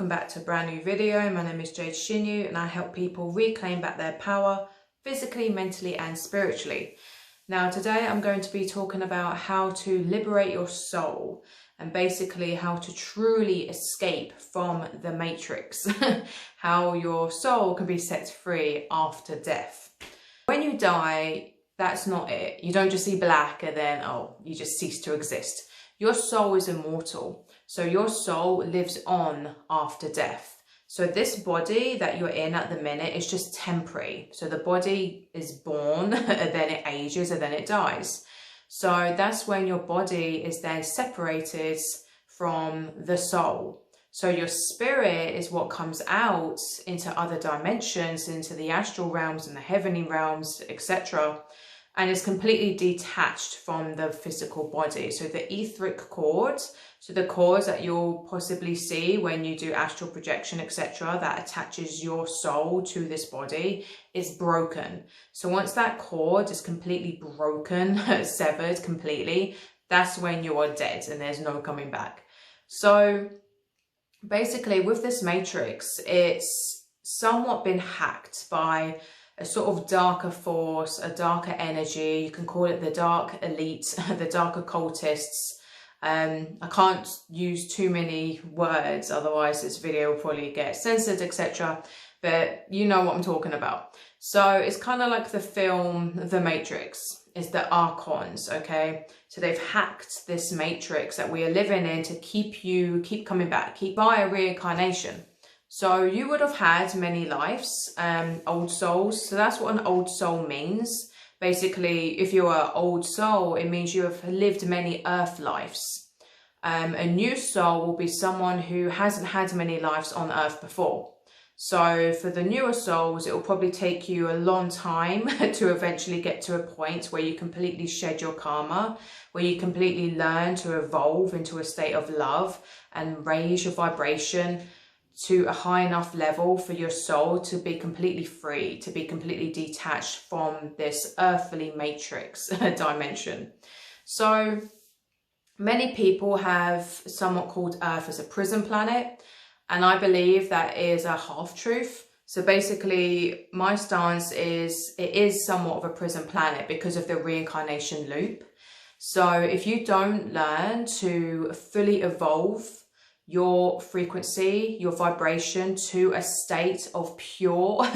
welcome back to a brand new video. My name is Jade Shinyu and I help people reclaim back their power physically, mentally and spiritually. Now today I'm going to be talking about how to liberate your soul and basically how to truly escape from the matrix, how your soul can be set free after death. When you die, that's not it. You don't just see black and then, oh, you just cease to exist. Your soul is immortal. So your soul lives on after death. So this body that you're in at the minute is just temporary. So the body is born, and then it ages, and then it dies. So that's when your body is then separated from the soul. So your spirit is what comes out into other dimensions, into the astral realms and the heavenly realms, etc. And is completely detached from the physical body. So the etheric cord, so the cords that you'll possibly see when you do astral projection, etc., that attaches your soul to this body, is broken. So once that cord is completely broken, severed completely, that's when you are dead and there's no coming back. So basically with this matrix, it's somewhat been hacked by a sort of darker force, a darker energy. You can call it the dark elite, the dark occultists. I can't use too many words, otherwise this video will probably get censored, etc. But you know what I'm talking about. So it's kind of like the film The Matrix. It's the archons, okay? So they've hacked this matrix that we are living in to keep coming back, keep via reincarnation. So you would have had many lives, old souls. So that's what an old soul means. Basically, if you're an old soul, it means you have lived many earth lives. A new soul will be someone who hasn't had many lives on earth before. So for the newer souls, it will probably take you a long time to eventually get to a point where you completely shed your karma, where you completely learn to evolve into a state of love and raise your vibration to a high enough level for your soul to be completely free, to be completely detached from this earthly matrix dimension. So many people have somewhat called Earth as a prison planet, and I believe that is a half-truth. So basically my stance is it is somewhat of a prison planet because of the reincarnation loop. So if you don't learn to fully evolve your frequency, your vibration to a state of pure,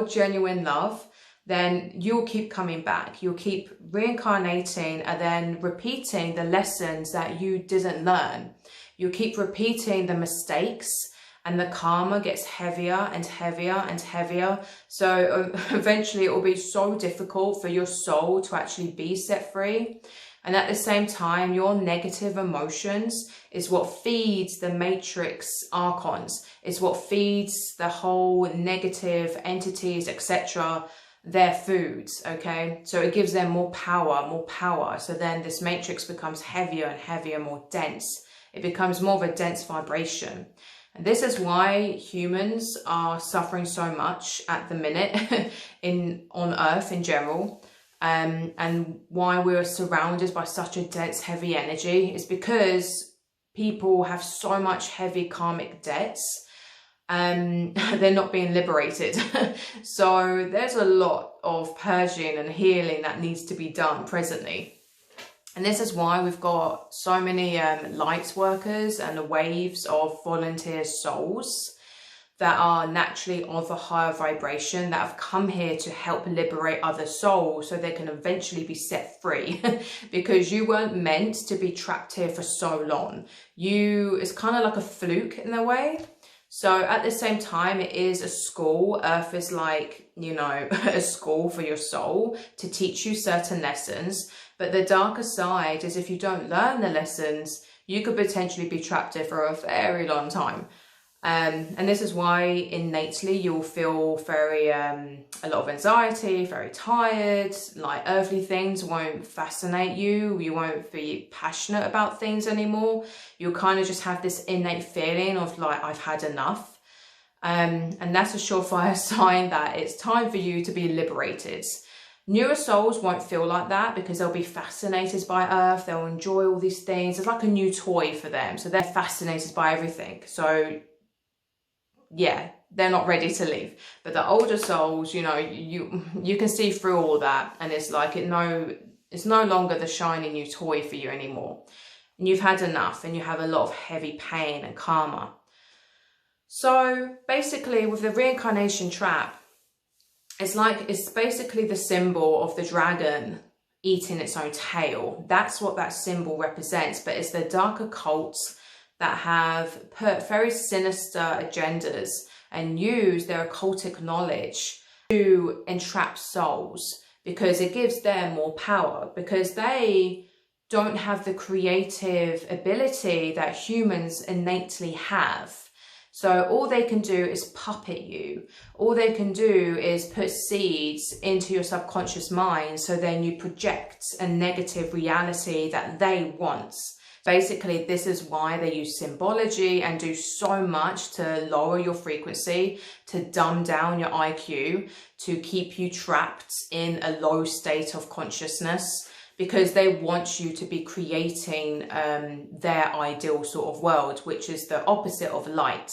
genuine love, then you'll keep coming back. You'll keep reincarnating and then repeating the lessons that you didn't learn. You'll keep repeating the mistakes and the karma gets heavier and heavier and heavier. So eventually it will be so difficult for your soul to actually be set free. And at the same time, your negative emotions is what feeds the matrix archons, is what feeds the whole negative entities, etc., their foods, okay? So it gives them more power, more power. So then this matrix becomes heavier and heavier, more dense. It becomes more of a dense vibration. And this is why humans are suffering so much at the minute on Earth in general. And why we're surrounded by such a dense, heavy energy is because people have so much heavy karmic debts and they're not being liberated. So there's a lot of purging and healing that needs to be done presently. And this is why we've got so many light workers and waves of volunteer souls that are naturally of a higher vibration that have come here to help liberate other souls so they can eventually be set free because you weren't meant to be trapped here for so long. It's kind of like a fluke in a way. So at the same time, it is a school. Earth is like, you know, a school for your soul to teach you certain lessons. But the darker side is if you don't learn the lessons, you could potentially be trapped here for a very long time. And this is why innately you'll feel very, a lot of anxiety, very tired, like earthly things won't fascinate you. You won't be passionate about things anymore. You'll kind of just have this innate feeling of like, I've had enough. And that's a surefire sign that it's time for you to be liberated. Newer souls won't feel like that because they'll be fascinated by Earth. They'll enjoy all these things. It's like a new toy for them. So they're fascinated by everything. So yeah, they're not ready to leave. But the older souls, you know, you can see through all that, and it's like it's no longer the shiny new toy for you anymore. And you've had enough, and you have a lot of heavy pain and karma. So basically with the reincarnation trap, it's basically the symbol of the dragon eating its own tail. That's what that symbol represents. But it's the darker cults that have put very sinister agendas and use their occultic knowledge to entrap souls, because it gives them more power, because they don't have the creative ability that humans innately have. So all they can do is puppet you. All they can do is put seeds into your subconscious mind, so then you project a negative reality that they want. Basically, this is why they use symbology and do so much to lower your frequency, to dumb down your IQ, to keep you trapped in a low state of consciousness, because they want you to be creating their ideal sort of world, which is the opposite of light.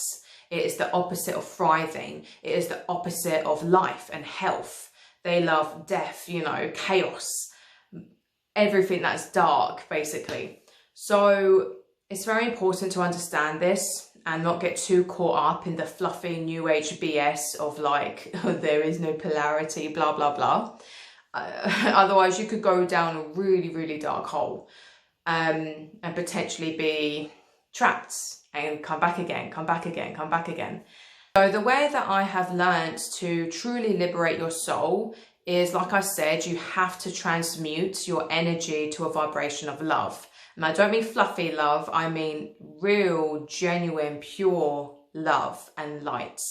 It is the opposite of thriving. It is the opposite of life and health. They love death, you know, chaos, everything that's dark, basically. So it's very important to understand this and not get too caught up in the fluffy new age BS of like, there is no polarity, blah, blah, blah. Otherwise you could go down a really, really dark hole and potentially be trapped and come back again, come back again, come back again. So the way that I have learned to truly liberate your soul is, like I said, you have to transmute your energy to a vibration of love. And I don't mean fluffy love, I mean real, genuine, pure love and light.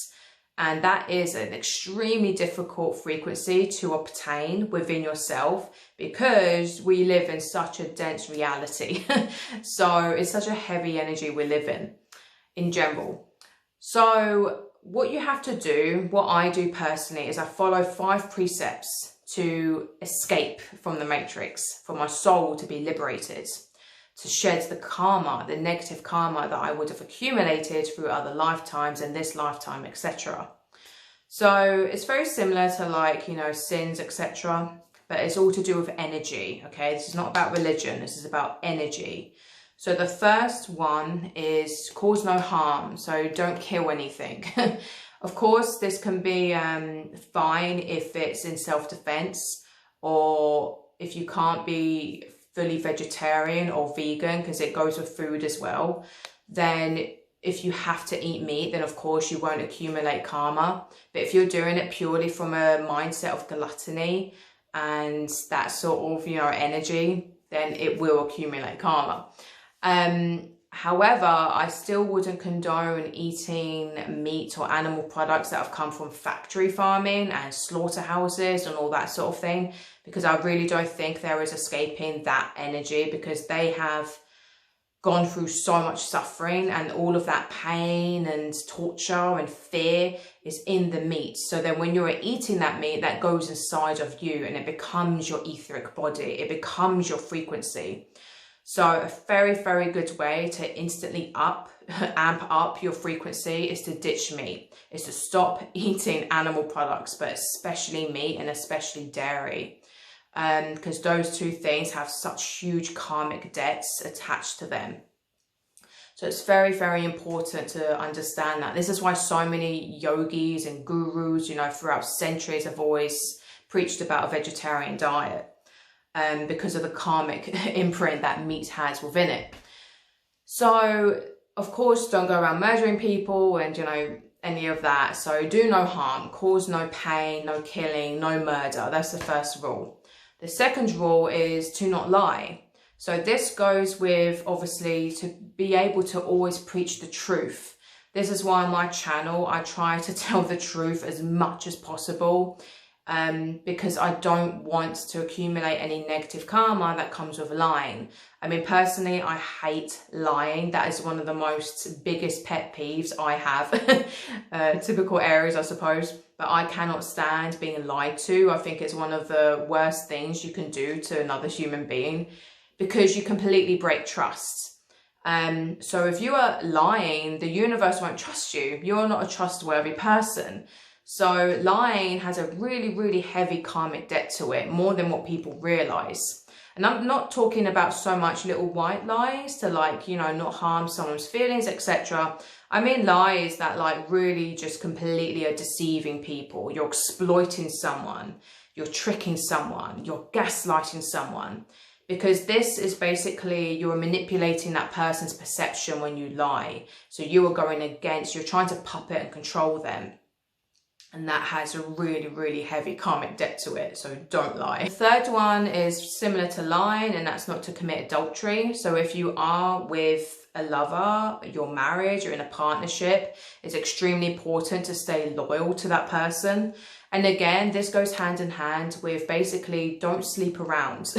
And that is an extremely difficult frequency to obtain within yourself, because we live in such a dense reality. So it's such a heavy energy we live in general. So what you have to do, what I do personally, is I follow 5 precepts to escape from the matrix, for my soul to be liberated, to shed the karma, the negative karma that I would have accumulated through other lifetimes and this lifetime, etc. So it's very similar to, like, you know, sins, etc. But it's all to do with energy, okay? This is not about religion, this is about energy. So the first one is cause no harm, so don't kill anything. Of course, this can be fine if it's in self-defense, or if you can't be fully vegetarian or vegan, because it goes with food as well. Then if you have to eat meat, then of course you won't accumulate karma. But if you're doing it purely from a mindset of gluttony and that sort of, you know, energy, then it will accumulate karma. However, I still wouldn't condone eating meat or animal products that have come from factory farming and slaughterhouses and all that sort of thing, because I really don't think there is escaping that energy, because they have gone through so much suffering, and all of that pain and torture and fear is in the meat. So then when you're eating that meat, that goes inside of you and it becomes your etheric body, it becomes your frequency. So a very, very good way to instantly amp up your frequency is to ditch meat, is to stop eating animal products, but especially meat and especially dairy. Because those two things have such huge karmic debts attached to them. So it's very, very important to understand that. This is why so many yogis and gurus, you know, throughout centuries have always preached about a vegetarian diet. Because of the karmic imprint that meat has within it. So, of course, don't go around murdering people and, you know, any of that. So do no harm, cause no pain, no killing, no murder. That's the first rule. The second rule is to not lie. So this goes with, obviously, to be able to always preach the truth. This is why on my channel, I try to tell the truth as much as possible. Because I don't want to accumulate any negative karma that comes with lying. I mean, personally, I hate lying. That is one of the most biggest pet peeves I have. Typical areas, I suppose. But I cannot stand being lied to. I think it's one of the worst things you can do to another human being, because you completely break trust. So if you are lying, the universe won't trust you. You're not a trustworthy person. So lying has a really, really heavy karmic debt to it, more than what people realize. And I'm not talking about so much little white lies to, like, you know, not harm someone's feelings, etc. I mean lies that, like, really just completely are deceiving people. You're exploiting someone, you're tricking someone, you're gaslighting someone. Because this is basically, you're manipulating that person's perception when you lie. So you are going against, you're trying to puppet and control them. And that has a really, really heavy karmic debt to it. So don't lie. The third one is similar to lying, and that's not to commit adultery. So if you are with a lover, you're married, you're in a partnership, it's extremely important to stay loyal to that person. And again, this goes hand in hand with basically don't sleep around.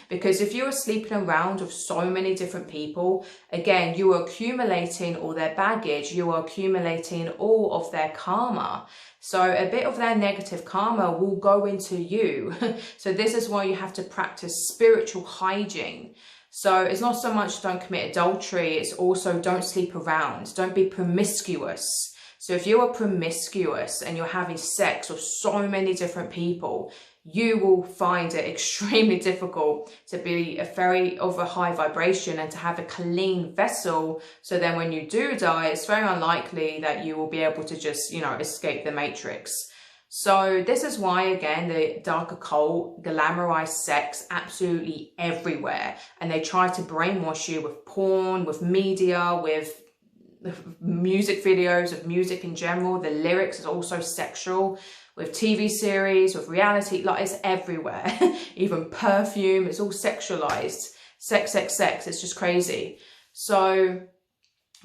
Because if you are sleeping around with so many different people, again, you are accumulating all their baggage, you are accumulating all of their karma. So a bit of their negative karma will go into you. So this is why you have to practice spiritual hygiene. So it's not so much don't commit adultery, it's also don't sleep around, don't be promiscuous. So if you are promiscuous and you're having sex with so many different people, you will find it extremely difficult to be of a high vibration and to have a clean vessel. So then when you do die, it's very unlikely that you will be able to just, you know, escape the matrix. So this is why, again, the dark occult glamorize sex absolutely everywhere. And they try to brainwash you with porn, with media, with music videos, of music in general. The lyrics is also sexual, with TV series, with reality, like it's everywhere. Even perfume, it's all sexualized. Sex, sex, sex, it's just crazy. So,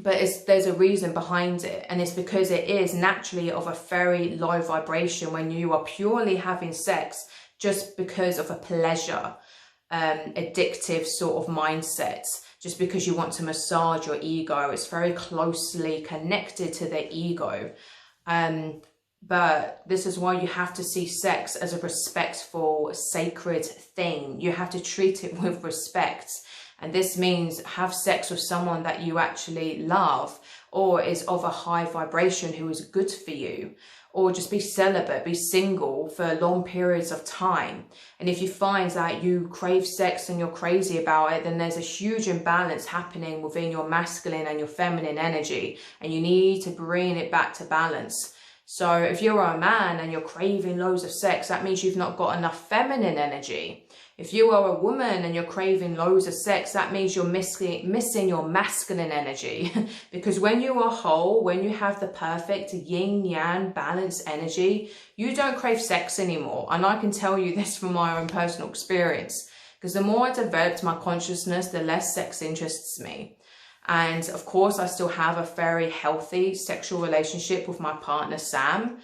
but there's a reason behind it, and it's because it is naturally of a very low vibration when you are purely having sex just because of a pleasure, addictive sort of mindset. Just because you want to massage your ego. It's very closely connected to the ego. But this is why you have to see sex as a respectful, sacred thing. You have to treat it with respect. And this means have sex with someone that you actually love or is of a high vibration who is good for you. Or just be celibate, be single for long periods of time. And if you find that you crave sex and you're crazy about it, then there's a huge imbalance happening within your masculine and your feminine energy. And you need to bring it back to balance. So if you're a man and you're craving loads of sex, that means you've not got enough feminine energy. If you are a woman and you're craving loads of sex, that means you're missing your masculine energy. Because when you are whole, when you have the perfect yin-yang balanced energy, you don't crave sex anymore. And I can tell you this from my own personal experience. Because the more I developed my consciousness, the less sex interests me. And of course, I still have a very healthy sexual relationship with my partner, Sam.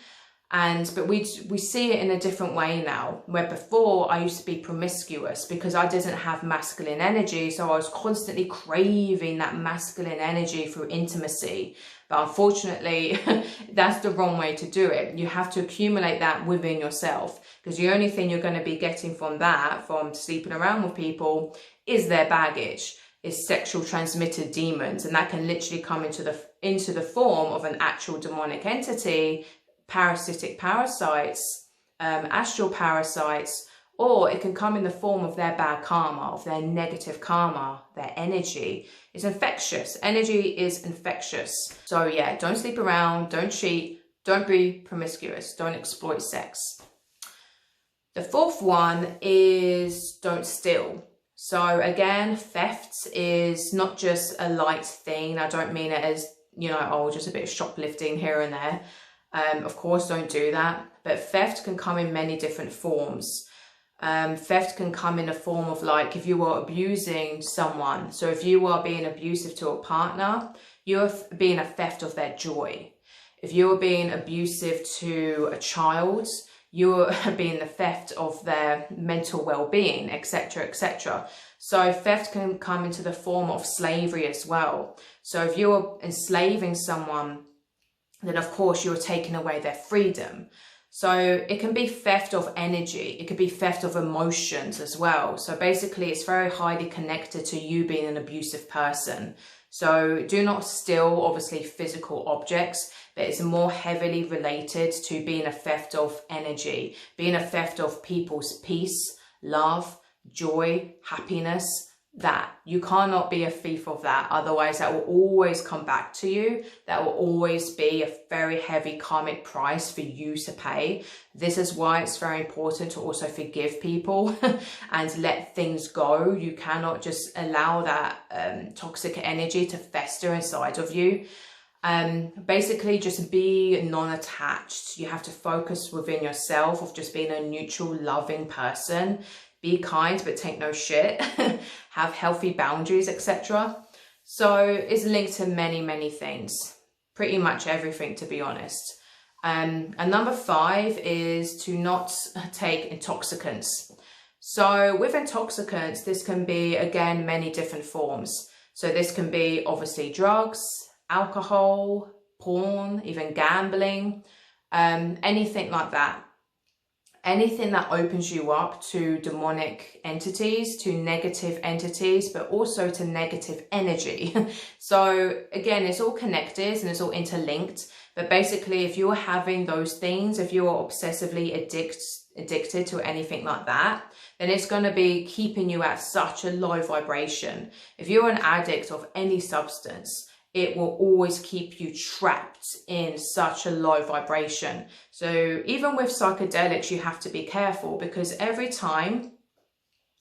But we see it in a different way now, where before I used to be promiscuous because I didn't have masculine energy. So I was constantly craving that masculine energy through intimacy. But unfortunately, that's the wrong way to do it. You have to accumulate that within yourself, because the only thing you're going to be getting from that, from sleeping around with people, is their baggage, is sexual transmitted demons. And that can literally come into the form of an actual demonic entity, parasitic parasites, astral parasites, or it can come in the form of their bad karma, of their negative karma, their energy. It's infectious. Energy is infectious. So yeah, don't sleep around, don't cheat, don't be promiscuous, don't exploit sex. The fourth one is don't steal. So again, theft is not just a light thing. I don't mean it as, you know, oh, just a bit of shoplifting here and there. Of course, don't do that. But theft can come in many different forms. Theft can come in a form of, like, if you are abusing someone. So if you are being abusive to a partner, you're being a theft of their joy. If you're being abusive to a child, you're being the theft of their mental well-being, etc., etc. So theft can come into the form of slavery as well. So if you're enslaving someone, then of course you're taking away their freedom. So it can be theft of energy. It could be theft of emotions as well. So basically it's very highly connected to you being an abusive person. So do not steal, obviously, physical objects, but it's more heavily related to being a theft of energy, being a theft of people's peace, love, joy, happiness. That you cannot be a thief of that, otherwise that will always come back to you. That will always be a very heavy karmic price for you to pay. This is why it's very important to also forgive people and let things go. You cannot just allow that toxic energy to fester inside of you. Basically just be non-attached. You have to focus within yourself of just being a neutral, loving person. Be kind, but take no shit. Have healthy boundaries, etc. So it's linked to many, many things. Pretty much everything, to be honest. And number 5 is to not take intoxicants. So with intoxicants, this can be, again, many different forms. So this can be obviously drugs, alcohol, porn, even gambling, anything like that. Anything that opens you up to demonic entities, to negative entities, but also to negative energy. So again, it's all connected and it's all interlinked. But basically, if you're having those things, if you're obsessively addicted to anything like that, then it's going to be keeping you at such a low vibration. If you're an addict of any substance, it will always keep you trapped in such a low vibration. So even with psychedelics, you have to be careful, because every time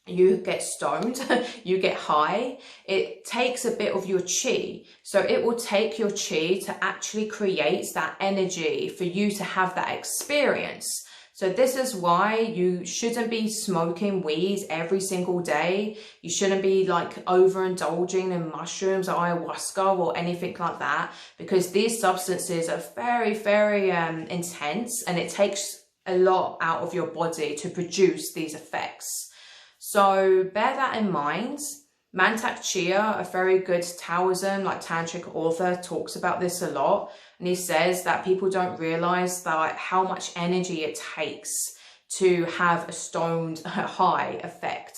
you get stoned, you get high, it takes a bit of your chi. So it will take your chi to actually create that energy for you to have that experience. So this is why you shouldn't be smoking weed every single day. You shouldn't be like overindulging in mushrooms or ayahuasca or anything like that, because these substances are very, very intense, and it takes a lot out of your body to produce these effects. So bear that in mind. Mantak Chia, a very good Taoism, like tantric author, talks about this a lot. And he says that people don't realize that how much energy it takes to have a stoned high effect.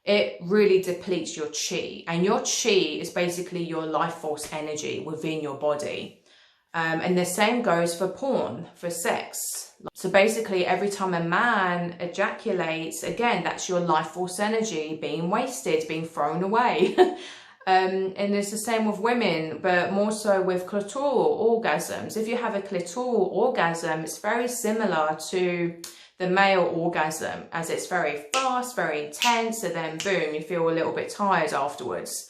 It really depletes your chi. And your chi is basically your life force energy within your body. And the same goes for porn, for sex. So basically, every time a man ejaculates, again, that's your life force energy being wasted, being thrown away. And it's the same with women, but more so with clitoral orgasms. If you have a clitoral orgasm, it's very similar to the male orgasm, as it's very fast, very intense, and then boom, you feel a little bit tired afterwards.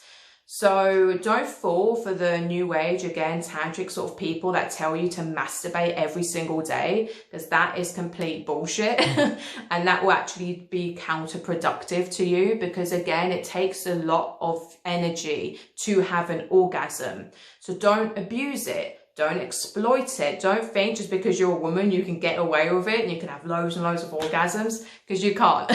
So don't fall for the new age, again, tantric sort of people that tell you to masturbate every single day, because that is complete bullshit. And that will actually be counterproductive to you, because again, it takes a lot of energy to have an orgasm. So don't abuse it. Don't exploit it. Don't think just because you're a woman you can get away with it and you can have loads and loads of orgasms, because you can't.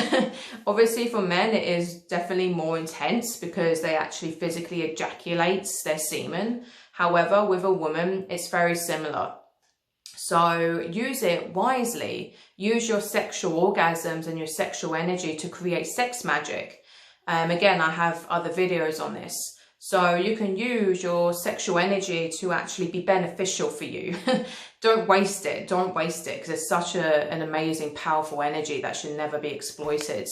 Obviously for men it is definitely more intense, because they actually physically ejaculate their semen. However, with a woman it's very similar. So use it wisely. Use your sexual orgasms and your sexual energy to create sex magic. Again, I have other videos on this. So you can use your sexual energy to actually be beneficial for you. Don't waste it. Don't waste it, because it's such an amazing, powerful energy that should never be exploited.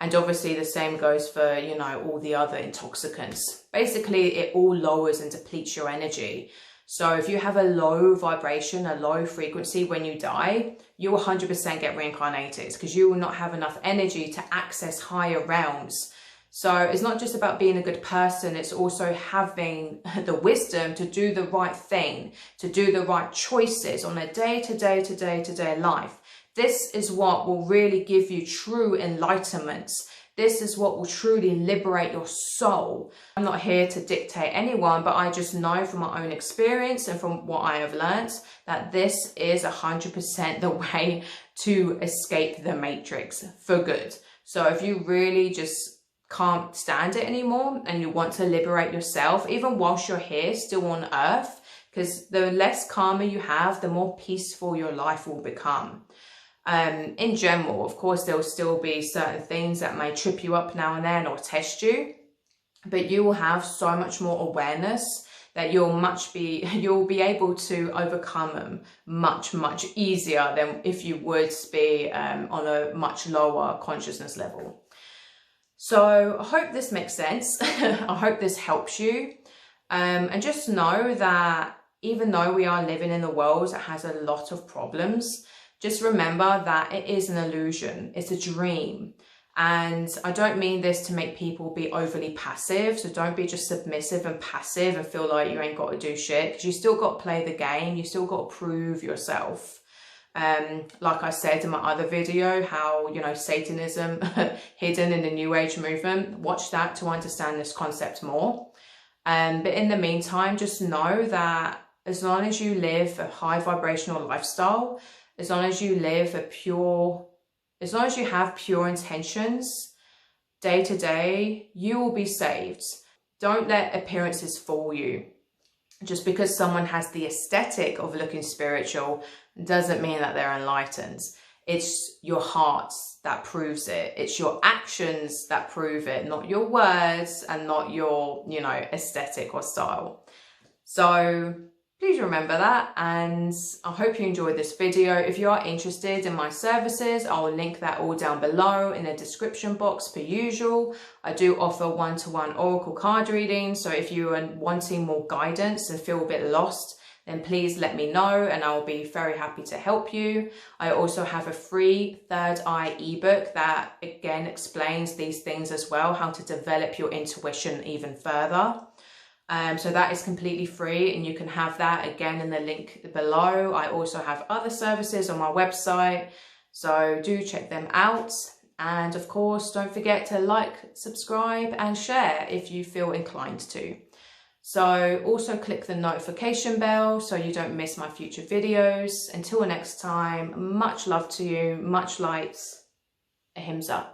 And obviously the same goes for, you know, all the other intoxicants. Basically, it all lowers and depletes your energy. So if you have a low vibration, a low frequency when you die, you will 100% get reincarnated, because you will not have enough energy to access higher realms. So it's not just about being a good person, it's also having the wisdom to do the right thing, to do the right choices on a day-to-day life. This is what will really give you true enlightenment. This is what will truly liberate your soul. I'm not here to dictate anyone, but I just know from my own experience and from what I have learned that this is 100% the way to escape the matrix for good. So if you really just can't stand it anymore and you want to liberate yourself, even whilst you're here still on earth, because the less karma you have, the more peaceful your life will become. In general, of course, there will still be certain things that may trip you up now and then or test you, but you will have so much more awareness that you'll be able to overcome them much easier than if you would be on a much lower consciousness level. So I hope this makes sense. I hope this helps you. And just know that even though we are living in a world that has a lot of problems, just remember that it is an illusion. It's a dream. And I don't mean this to make people be overly passive. So don't be just submissive and passive and feel like you ain't got to do shit, because you still got to play the game. You still got to prove yourself. Like I said in my other video, how, you know, Satanism hidden in the New Age movement. Watch that to understand this concept more. But in the meantime, just know that as long as you live a high vibrational lifestyle, as long as you live as long as you have pure intentions, day to day, you will be saved. Don't let appearances fool you. Just because someone has the aesthetic of looking spiritual doesn't mean that they're enlightened. It's your heart that proves it. It's your actions that prove it, not your words and not your, you know, aesthetic or style. So please remember that, and I hope you enjoyed this video. If you are interested in my services, I'll link that all down below in the description box per usual. I do offer one-to-one oracle card readings, so if you are wanting more guidance and feel a bit lost, then please let me know and I'll be very happy to help you. I also have a free third eye ebook that again explains these things as well, how to develop your intuition even further. So that is completely free and you can have that again in the link below. I also have other services on my website, so do check them out. And of course, don't forget to like, subscribe and share if you feel inclined to. So also click the notification bell so you don't miss my future videos. Until next time, much love to you, much light, ahimsa.